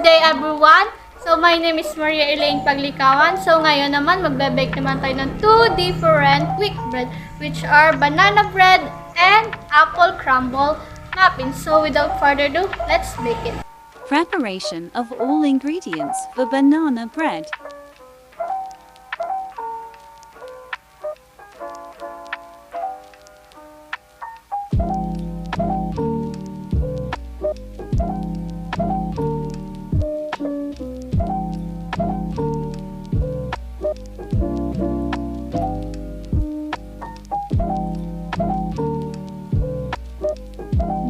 Good day everyone! So my name is Ylaine Paglicawan. So ngayon naman magbe-bake naman tayo ng two different quick bread which are banana bread and apple crumble muffins. So without further ado, let's bake it. Preparation of all ingredients for banana bread.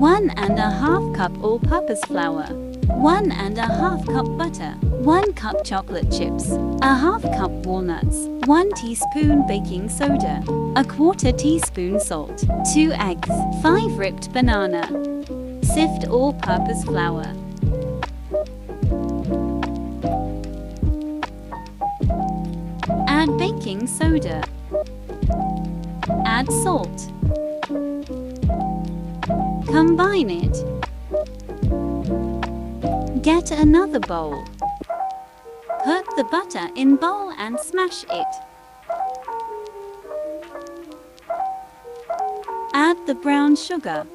One and a half cup all-purpose flour, 1.5 cup butter, 1 cup chocolate chips, a half cup walnuts, 1 teaspoon baking soda, a quarter teaspoon salt, 2 eggs, 5 ripped banana. Sift all-purpose flour. Add baking soda. Add salt. Combine it. Get another bowl. Put the butter in bowl and smash it. Add the brown sugar.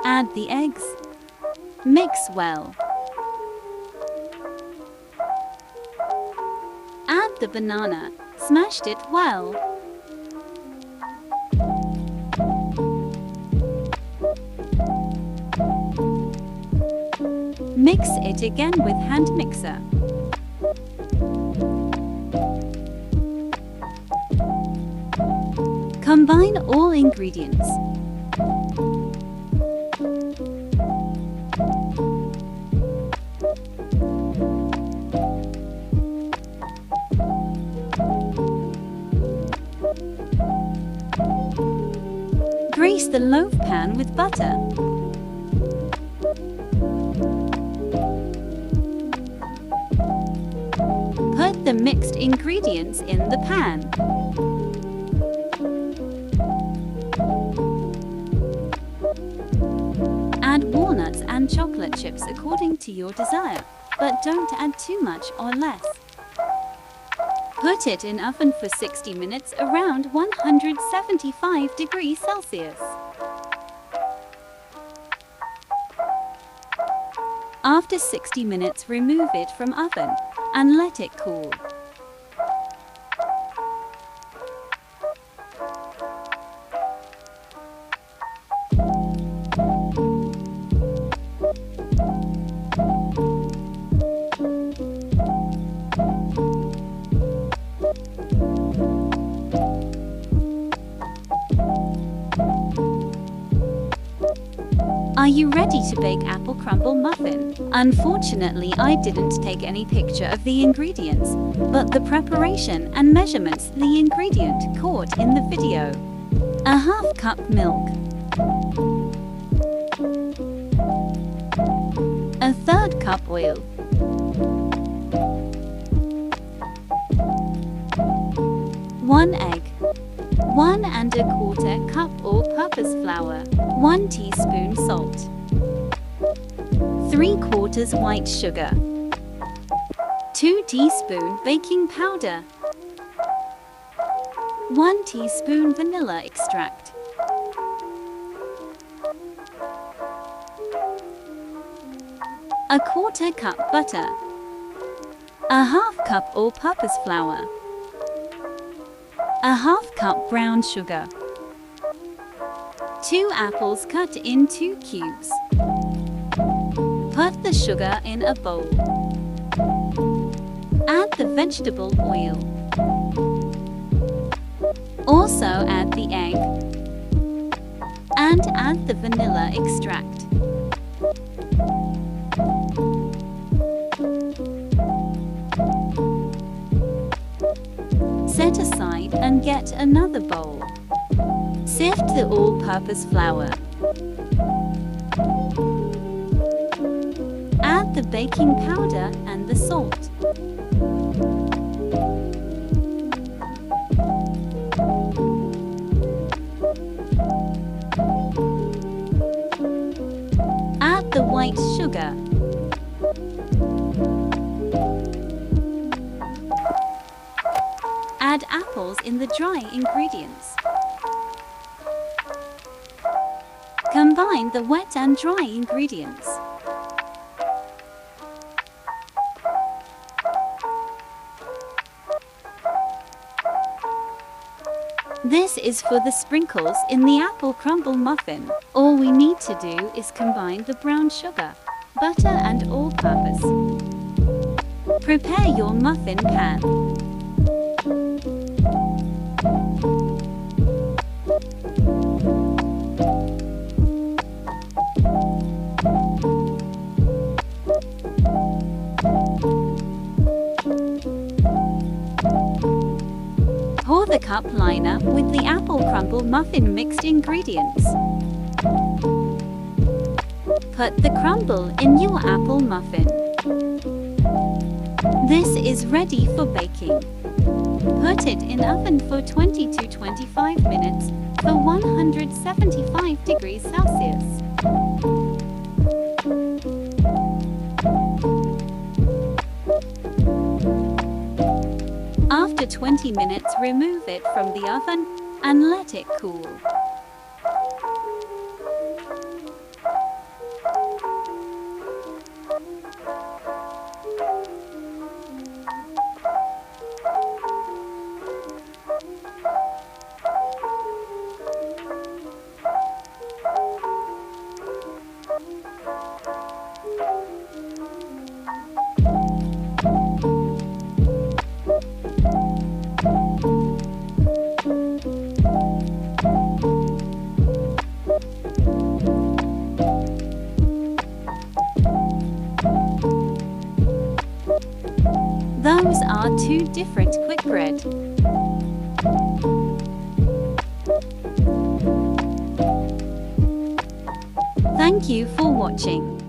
Add the eggs. Mix well. Add the banana. Smashed it well. Mix it again with hand mixer. Combine all ingredients. Grease the loaf pan with butter. Put the mixed ingredients in the pan. Add walnuts and chocolate chips according to your desire, but don't add too much or less. Put it in oven for 60 minutes around 175 degrees Celsius. After 60 minutes, remove it from oven and let it cool. Are you ready to bake apple crumble muffin? Unfortunately, I didn't take any picture of the ingredients, but the preparation and measurements the ingredient caught in the video. A half cup milk, a third cup oil, 1 egg, 1.25 cup all-purpose flour, 1 teaspoon salt, 3/4 white sugar, 2 teaspoon baking powder, 1 teaspoon vanilla extract, a 1/4 cup butter, a half cup all-purpose flour, a half cup brown sugar, 2 apples cut in 2 cubes. Put the sugar in a bowl. Add the vegetable oil. Also add the egg and add the vanilla extract. Set aside and get another bowl. Sift the all-purpose flour. Add the baking powder and the salt. Add apples in the dry ingredients. Combine the wet and dry ingredients. This is for the sprinkles in the apple crumble muffin. All we need to do is combine the brown sugar, butter and all-purpose. Prepare your muffin pan. Pour the cup liner with the apple crumble muffin mixed ingredients. Put the crumble in your apple muffin. This is ready for baking. Put it in oven for 20 to 25 minutes for 175 degrees Celsius. After 20 minutes, remove it from the oven and let it cool. Those are two different Quickbread. Thank you for watching.